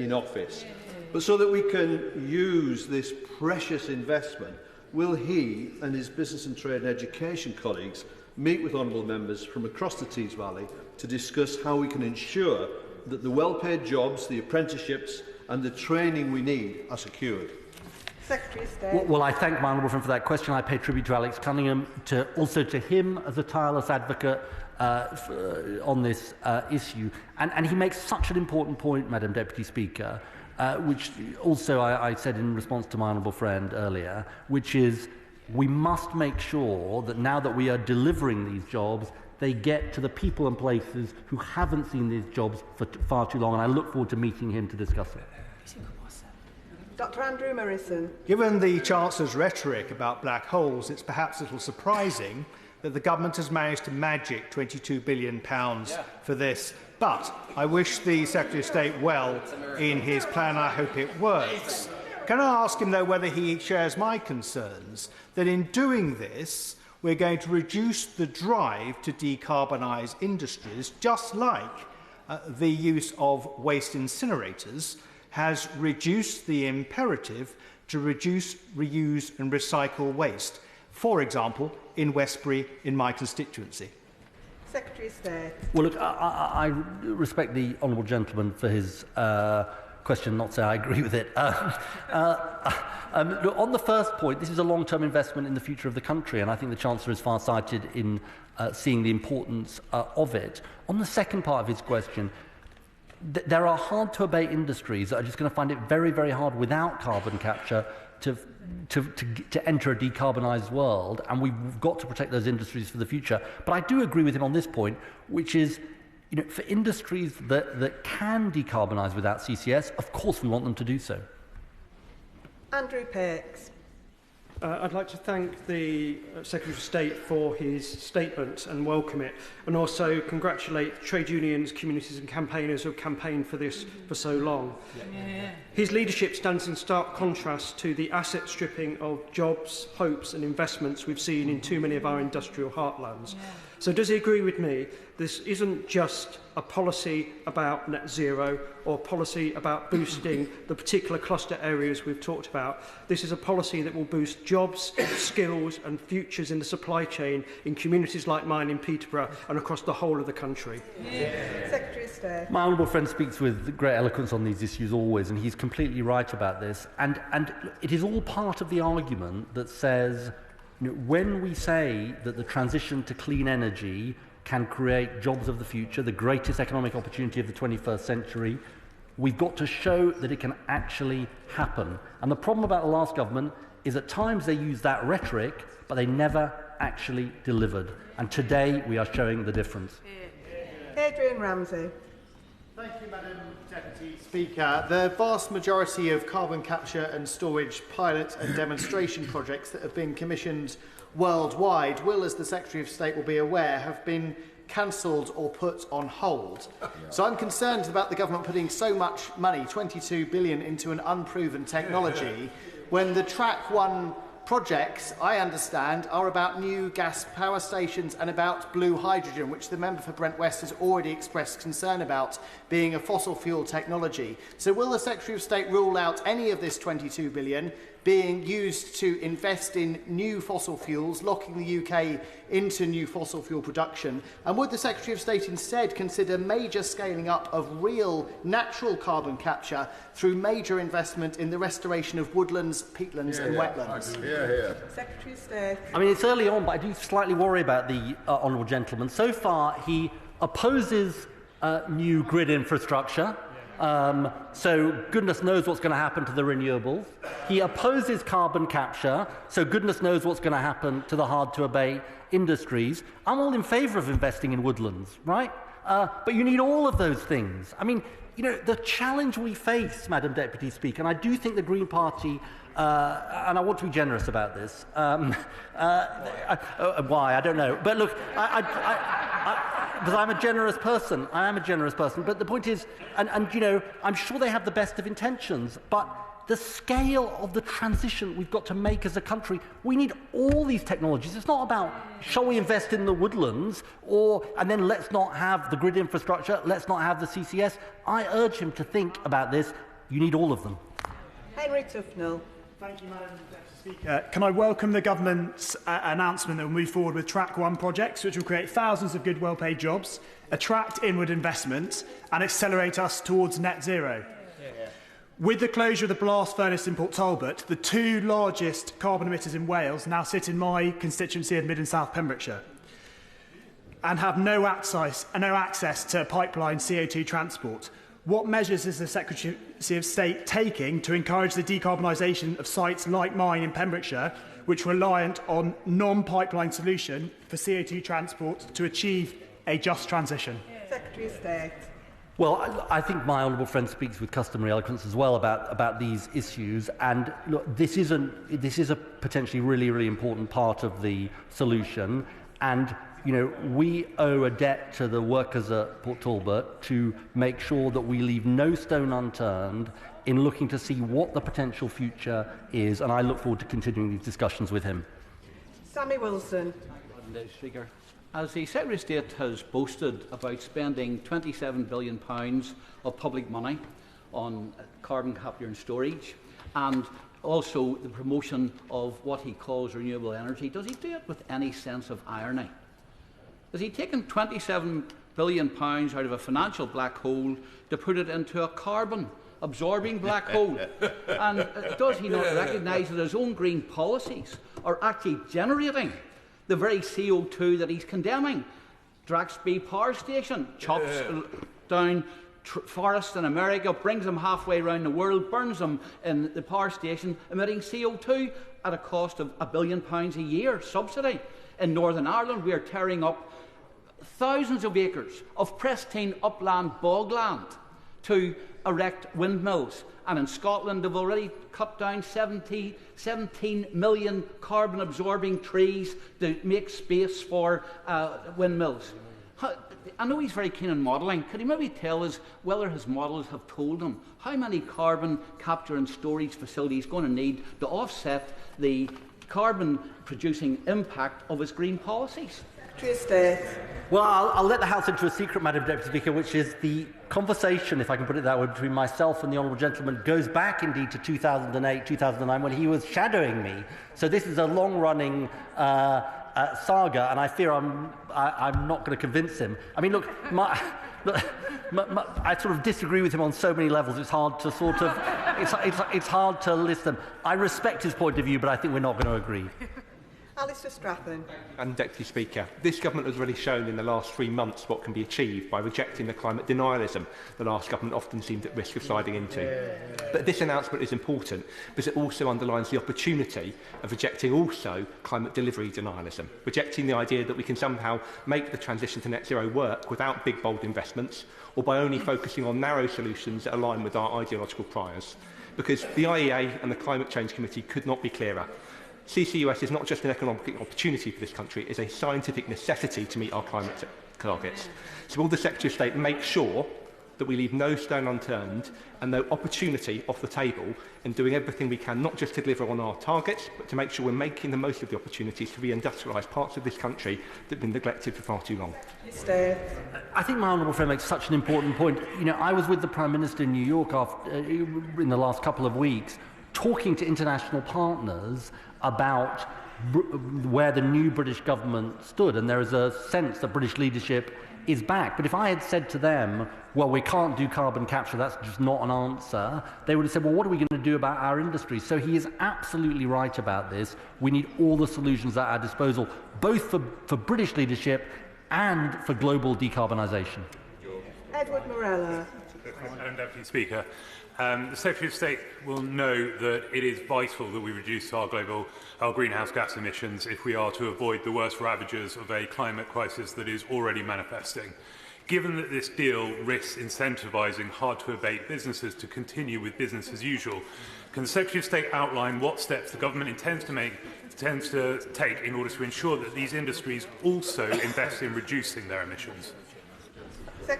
in office. But so that we can use this precious investment, will he and his business and trade and education colleagues meet with honourable members from across the Tees Valley to discuss how we can ensure that the well-paid jobs, the apprenticeships and the training we need are secured? Secretary of State. Well, I thank my honourable friend for that question. I pay tribute to Alex Cunningham, also to him as a tireless advocate on this issue. And he makes such an important point, Madam Deputy Speaker, which also I said in response to my honourable friend earlier, which is we must make sure that now that we are delivering these jobs, they get to the people and places who haven't seen these jobs for far too long, and I look forward to meeting him to discuss it. Dr Andrew Morrison. Given the Chancellor's rhetoric about black holes, it's perhaps a little surprising that the government has managed to magic £22 billion for this. But I wish the Secretary of State well in his plan. I hope it works. Can I ask him, though, whether he shares my concerns that in doing this, we're going to reduce the drive to decarbonise industries, just like the use of waste incinerators has reduced the imperative to reduce, reuse and recycle waste, for example, in Westbury, in my constituency. Secretary of State. Well, look, I respect the honourable gentleman for his question, not say I agree with it. Look, on the first point, this is a long-term investment in the future of the country, and I think the Chancellor is far-sighted in seeing the importance of it. On the second part of his question, there are hard-to-abate industries that are just going to find it very, very hard without carbon capture to enter a decarbonised world, and we've got to protect those industries for the future. But I do agree with him on this point, which is, for industries that can decarbonise without CCS, of course we want them to do so. Andrew Pakes. I'd like to thank the Secretary of State for his statement and welcome it, and also congratulate trade unions, communities and campaigners who have campaigned for this for so long. Yeah. His leadership stands in stark contrast to the asset stripping of jobs, hopes and investments we've seen in too many of our industrial heartlands. Yeah. So does he agree with me this isn't just a policy about net zero or policy about boosting the particular cluster areas we've talked about? This is a policy that will boost jobs, skills and futures in the supply chain in communities like mine in Peterborough and across the whole of the country. Yeah. Secretary of State. My honourable friend speaks with great eloquence on these issues always, and he's completely right about this. And it is all part of the argument that says, when we say that the transition to clean energy can create jobs of the future, the greatest economic opportunity of the 21st century, we've got to show that it can actually happen. And the problem about the last government is at times they use that rhetoric, but they never actually delivered. And today we are showing the difference. Adrian Ramsey. Thank you, Madam Deputy Speaker. The vast majority of carbon capture and storage pilot and demonstration projects that have been commissioned worldwide will, as the Secretary of State will be aware, have been cancelled or put on hold. So I'm concerned about the government putting so much money, 22 billion, into an unproven technology when the Track 1 projects, I understand, are about new gas power stations and about blue hydrogen, which the member for Brent West has already expressed concern about being a fossil fuel technology. So will the Secretary of State rule out any of this 22 billion being used to invest in new fossil fuels, locking the UK into new fossil fuel production? And would the Secretary of State instead consider major scaling up of real natural carbon capture through major investment in the restoration of woodlands, peatlands and wetlands? Secretary of State. I mean, it's early on, but I do slightly worry about the honourable gentleman. So far, he opposes new grid infrastructure. So goodness knows what's going to happen to the renewables. He opposes carbon capture, so goodness knows what's going to happen to the hard-to-abate industries. I'm all in favour of investing in woodlands, right? But you need all of those things. I mean, the challenge we face, Madam Deputy Speaker, and I do think the Green Party, and I want to be generous about this, why, I don't know. But look, because I'm a generous person. I am a generous person. But the point is, and I'm sure they have the best of intentions, but the scale of the transition we've got to make as a country, we need all these technologies. It's not about, shall we invest in the woodlands, and then let's not have the grid infrastructure, let's not have the CCS. I urge him to think about this. You need all of them. Henry Tufnell. Thank you, Madam Deputy Speaker. Can I welcome the government's announcement that will move forward with Track 1 projects, which will create thousands of good, well-paid jobs, attract inward investment and accelerate us towards net zero. With the closure of the blast furnace in Port Talbot, the two largest carbon emitters in Wales now sit in my constituency of Mid and South Pembrokeshire and have no access to pipeline CO2 transport. What measures is the Secretary of State taking to encourage the decarbonisation of sites like mine in Pembrokeshire, which are reliant on non-pipeline solution for CO2 transport to achieve a just transition? Secretary of State. Well, I think my honourable friend speaks with customary eloquence as well about these issues. And look, this is a potentially really important part of the solution. And we owe a debt to the workers at Port Talbot to make sure that we leave no stone unturned in looking to see what the potential future is. And I look forward to continuing these discussions with him. Sammy Wilson. Madam Speaker. As the Secretary of State has boasted about spending £27 billion of public money on carbon capture and storage, and also the promotion of what he calls renewable energy, does he do it with any sense of irony? Has he taken £27 billion out of a financial black hole to put it into a carbon-absorbing black hole? And does he not recognise that his own green policies are actually generating the very CO2 that he's condemning? Draxby Power Station chops down forests in America, brings them halfway around the world, burns them in the power station, emitting CO2 at a cost of £1 billion a year subsidy. In Northern Ireland, we are tearing up thousands of acres of pristine upland bogland to erect windmills. And in Scotland, they've already cut down 17 million carbon-absorbing trees to make space for windmills. I know he's very keen on modelling. Could he maybe tell us whether his models have told him how many carbon capture and storage facilities he's going to need to offset the carbon-producing impact of his green policies? Well, I'll let the House into a secret, Madam Deputy Speaker, which is the conversation, if I can put it that way, between myself and the honourable gentleman goes back indeed to 2008, 2009, when he was shadowing me. So this is a long-running saga, and I fear I'm not going to convince him. I mean, look, I sort of disagree with him on so many levels. It's hard to sort of, it's hard to list them. I respect his point of view, but I think we're not going to agree. Alistair Strathern. And Deputy Speaker, this government has already shown in the last 3 months what can be achieved by rejecting the climate denialism the last government often seemed at risk of sliding into. But this announcement is important because it also underlines the opportunity of rejecting also climate delivery denialism, rejecting the idea that we can somehow make the transition to net zero work without big, bold investments or by only focusing on narrow solutions that align with our ideological priors. Because the IEA and the Climate Change Committee could not be clearer. CCUS is not just an economic opportunity for this country, it is a scientific necessity to meet our climate targets. So will the Secretary of State make sure that we leave no stone unturned and no opportunity off the table in doing everything we can, not just to deliver on our targets, but to make sure we're making the most of the opportunities to reindustrialise parts of this country that have been neglected for far too long? I think my honourable friend makes such an important point. I was with the Prime Minister in New York in the last couple of weeks, talking to international partners about where the new British government stood, and there is a sense that British leadership is back. But if I had said to them, well, we can't do carbon capture, that's just not an answer, they would have said, well, what are we going to do about our industry? So he is absolutely right about this. We need all the solutions at our disposal, both for British leadership and for global decarbonisation. Edward Morella. Madam Deputy Speaker, the Secretary of State will know that it is vital that we reduce our greenhouse gas emissions if we are to avoid the worst ravages of a climate crisis that is already manifesting. Given that this deal risks incentivising hard-to-abate businesses to continue with business as usual, can the Secretary of State outline what steps the government intends to take in order to ensure that these industries also invest in reducing their emissions?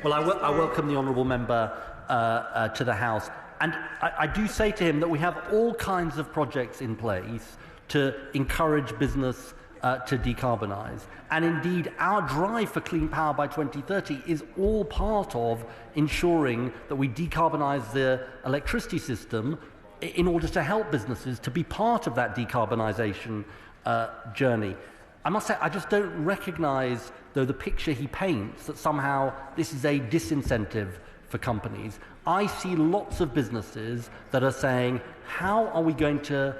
Well, I welcome the honourable member to the House. And I do say to him that we have all kinds of projects in place to encourage business to decarbonise. And indeed, our drive for clean power by 2030 is all part of ensuring that we decarbonise the electricity system in order to help businesses to be part of that decarbonisation journey. I must say, I just don't recognise, though, the picture he paints that somehow this is a disincentive for companies. I see lots of businesses that are saying, how are we going to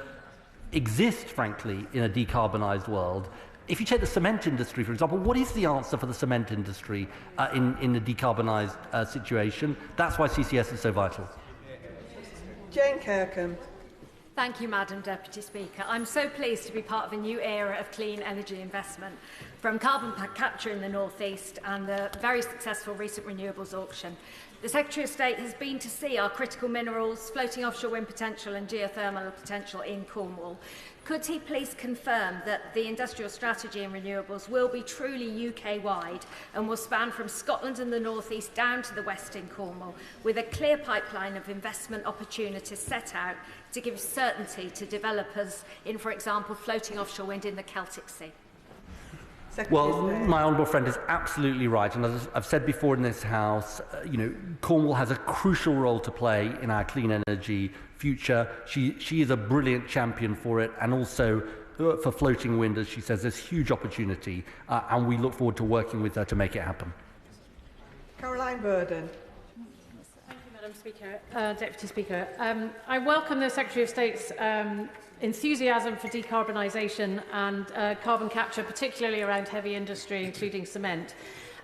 exist, frankly, in a decarbonised world? If you take the cement industry, for example, what is the answer for the cement industry in a decarbonised situation? That's why CCS is so vital. Jane Kirkham. Thank you, Madam Deputy Speaker. I'm so pleased to be part of a new era of clean energy investment, from carbon capture in the North East and the very successful recent renewables auction. The Secretary of State has been to see our critical minerals, floating offshore wind potential and geothermal potential in Cornwall. Could he please confirm that the industrial strategy in renewables will be truly UK-wide and will span from Scotland and the North East down to the west in Cornwall, with a clear pipeline of investment opportunities set out to give certainty to developers in, for example, floating offshore wind in the Celtic Sea? Well, my honourable friend is absolutely right, and as I've said before in this House, Cornwall has a crucial role to play in our clean energy future. She is a brilliant champion for it, and also for floating wind, as she says, there's huge opportunity, and we look forward to working with her to make it happen. Caroline Burden. Thank you, Madam Speaker. Deputy Speaker. I welcome the Secretary of State's enthusiasm for decarbonisation and carbon capture, particularly around heavy industry, including cement.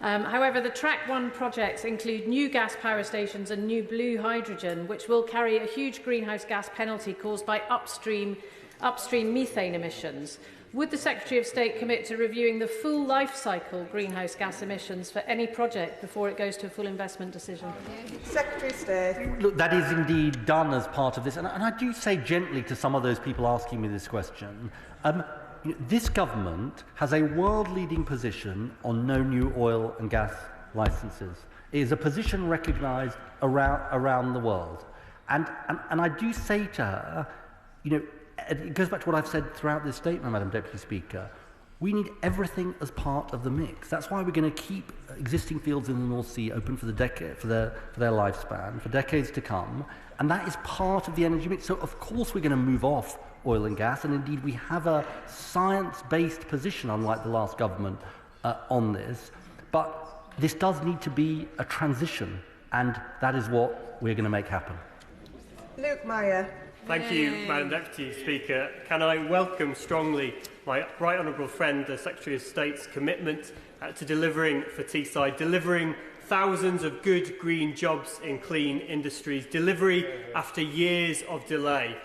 However, the Track 1 projects include new gas power stations and new blue hydrogen, which will carry a huge greenhouse gas penalty caused by upstream methane emissions. Would the Secretary of State commit to reviewing the full life cycle greenhouse gas emissions for any project before it goes to a full investment decision? Secretary of State. Look, that is indeed done as part of this, and I do say gently to some of those people asking me this question, this government has a world-leading position on no new oil and gas licences. It is a position recognised around the world. And I do say to her, it goes back to what I've said throughout this statement, Madam Deputy Speaker. We need everything as part of the mix. That's why we're going to keep existing fields in the North Sea open for their lifespan, for decades to come. And that is part of the energy mix. So, of course, we're going to move off oil and gas. And indeed, we have a science-based position, unlike the last government, on this. But this does need to be a transition. And that is what we're going to make happen. Luke Meyer. Thank you, Madam Deputy Speaker. Can I welcome strongly my right honourable friend, the Secretary of State's commitment to delivering for Teesside, delivering thousands of good green jobs in clean industries, delivery after years of delay.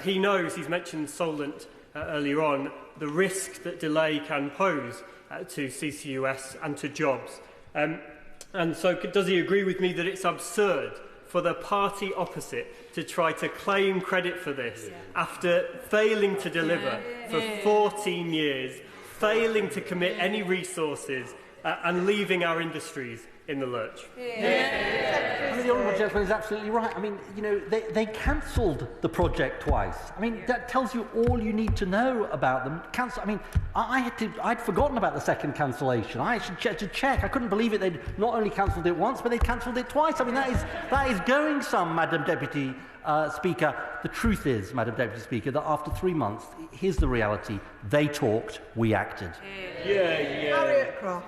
He knows, he's mentioned Solent earlier on, the risk that delay can pose to CCUS and to jobs. And so does he agree with me that it's absurd for the party opposite to try to claim credit for this after failing to deliver for 14 years, failing to commit any resources and leaving our industries in the lurch? I mean, the honourable gentleman is absolutely right. I mean, they cancelled the project twice. I mean, that tells you all you need to know about them. I'd forgotten about the second cancellation. I actually had to check. I couldn't believe it. They'd not only cancelled it once, but they'd cancelled it twice. I mean, that is going some, Madam Deputy Speaker. The truth is, Madam Deputy Speaker, that after 3 months, here's the reality: they talked, we acted. Harriet Cross.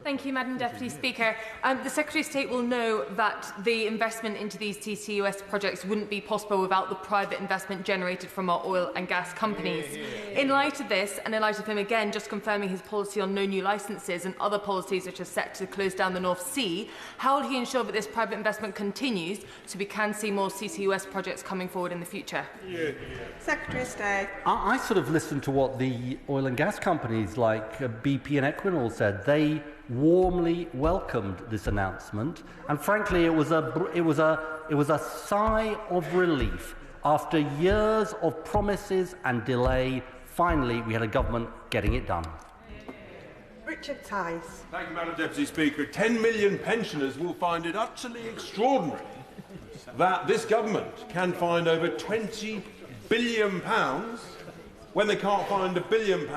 Thank you, Madam Deputy Speaker. The Secretary of State will know that the investment into these TCUS projects wouldn't be possible without the private investment generated from our oil and gas companies. In light of this, and in light of him again just confirming his policy on no new licences and other policies which are set to close down the North Sea, how will he ensure that this private investment continues so we can see more CCUS projects coming forward in the future? Secretary of State. I sort of listened to what the oil and gas companies like BP and Equinor said. They warmly welcomed this announcement, and frankly, it was a sigh of relief after years of promises and delay. Finally, we had a government getting it done. Richard Tice. Thank you, Madam Deputy Speaker. 10 million pensioners will find it utterly extraordinary that this government can find over £20 billion when they can't find £1 billion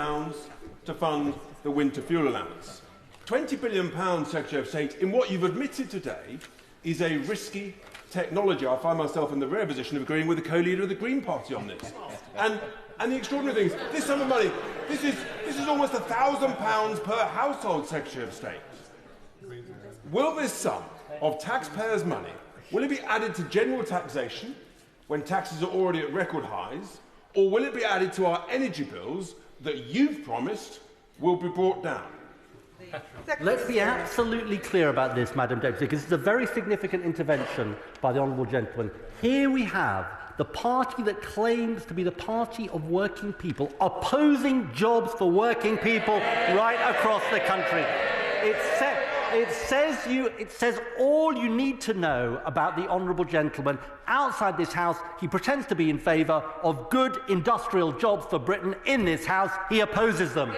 to fund the winter fuel allowance. £20 billion, Secretary of State, in what you've admitted today is a risky technology. I find myself in the rare position of agreeing with the co-leader of the Green Party on this. And the extraordinary thing is, this sum of money, this is almost £1,000 per household, Secretary of State. Will this sum of taxpayers' money, will it be added to general taxation when taxes are already at record highs, or will it be added to our energy bills that you've promised will be brought down? Let's be absolutely clear about this, Madam Deputy, because it's a very significant intervention by the honourable gentleman. Here we have the party that claims to be the party of working people opposing jobs for working people right across the country. It says all you need to know about the honourable gentleman. Outside this House, he pretends to be in favour of good industrial jobs for Britain. In this House, he opposes them.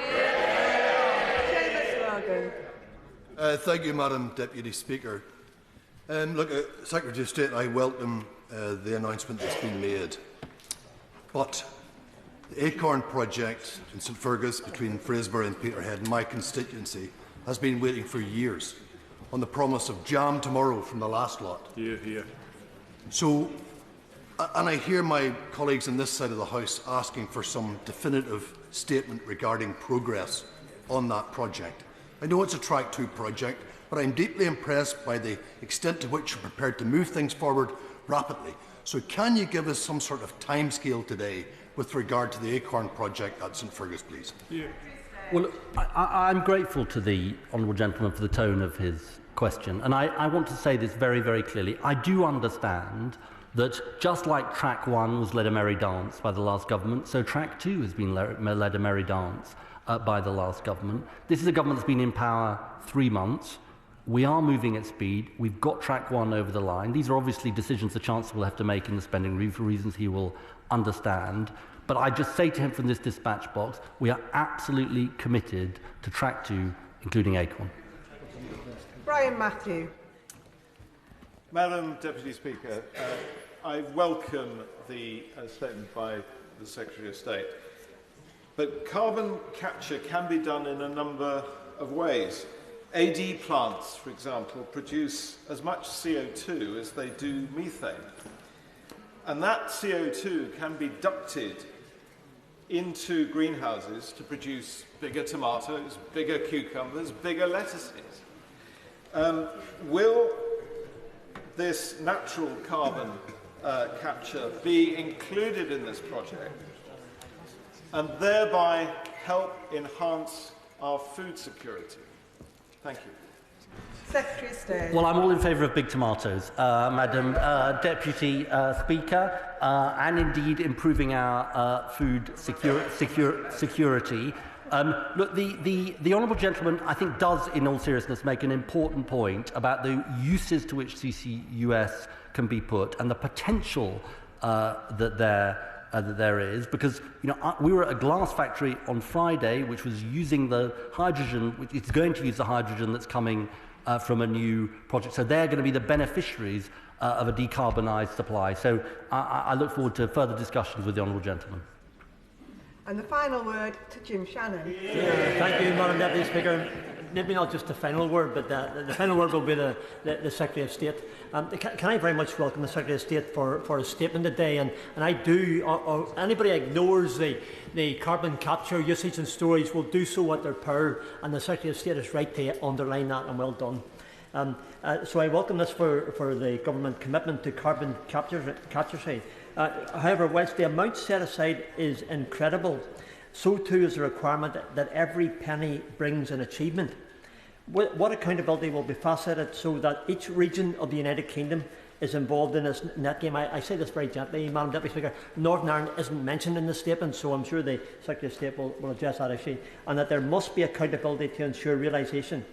Thank you, Madam Deputy Speaker. Look, Secretary of State, I welcome the announcement that's been made. But the Acorn project in St Fergus between Fraserburgh and Peterhead, my constituency, has been waiting for years on the promise of jam tomorrow from the last lot. So, and I hear my colleagues on this side of the House asking for some definitive statement regarding progress on that project. I know it's a Track 2 project, but I'm deeply impressed by the extent to which you're prepared to move things forward rapidly. So can you give us some sort of timescale today with regard to the Acorn project at St Fergus, please? Well, I'm grateful to the honourable gentleman for the tone of his question, and I want to say this very, very clearly. I do understand that just like Track 1 was led a merry dance by the last government, so Track 2 has been led a merry dance by the last government. This is a government that's been in power 3 months. We are moving at speed. We've got Track 1 over the line. These are obviously decisions the Chancellor will have to make in the spending review for reasons he will understand. But I just say to him from this dispatch box, we are absolutely committed to Track 2, including Acorn. Brian Matthew. Madam Deputy Speaker, I welcome the statement by the Secretary of State. But carbon capture can be done in a number of ways. AD plants, for example, produce as much CO2 as they do methane. And that CO2 can be ducted into greenhouses to produce bigger tomatoes, bigger cucumbers, bigger lettuces. Will this natural carbon capture be included in this project and thereby help enhance our food security? Thank you. Secretary of State. Well, I'm all in favour of big tomatoes, Madam Deputy Speaker, and indeed improving our food security. Look, the honourable gentleman, I think, does, in all seriousness, make an important point about the uses to which CCUS can be put and the potential that there is, because we were at a glass factory on Friday, which was using the hydrogen, which is going to use the hydrogen that's coming from a new project. So they're going to be the beneficiaries of a decarbonised supply. So I look forward to further discussions with the honourable gentleman. And the final word to Jim Shannon. Thank you, Madam Deputy Speaker. Maybe not just the final word, but the final word will be the Secretary of State. Can I very much welcome the Secretary of State for his statement today? And I do, anybody ignores the carbon capture, usage and storage will do so at their power, and the Secretary of State is right to underline that, and well done. So I welcome this for the government commitment to carbon capture side. However, whilst the amount set aside is incredible, so too is the requirement that every penny brings an achievement. What accountability will be faceted so that each region of the United Kingdom is involved in this net game? I say this very gently, Madam Deputy Speaker. Northern Ireland isn't mentioned in the statement, so I'm sure the Secretary of State will address that issue, and that there must be accountability to ensure realisation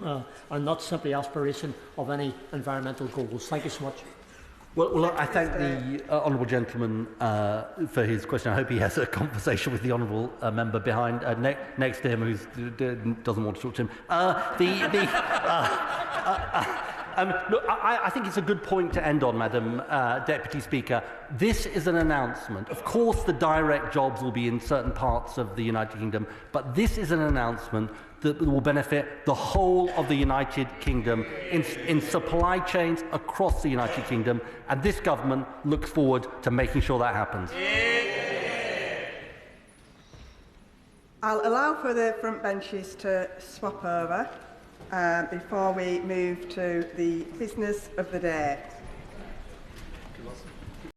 and not simply aspiration of any environmental goals. Thank you so much. Well, I thank the honourable gentleman for his question. I hope he has a conversation with the honourable member behind next to him who doesn't want to talk to him. Look, I think it's a good point to end on, Madam Deputy Speaker. This is an announcement. Of course, the direct jobs will be in certain parts of the United Kingdom, but this is an announcement that will benefit the whole of the United Kingdom in supply chains across the United Kingdom, and this government looks forward to making sure that happens. I'll allow for the front benches to swap over. before we move to the business of the day.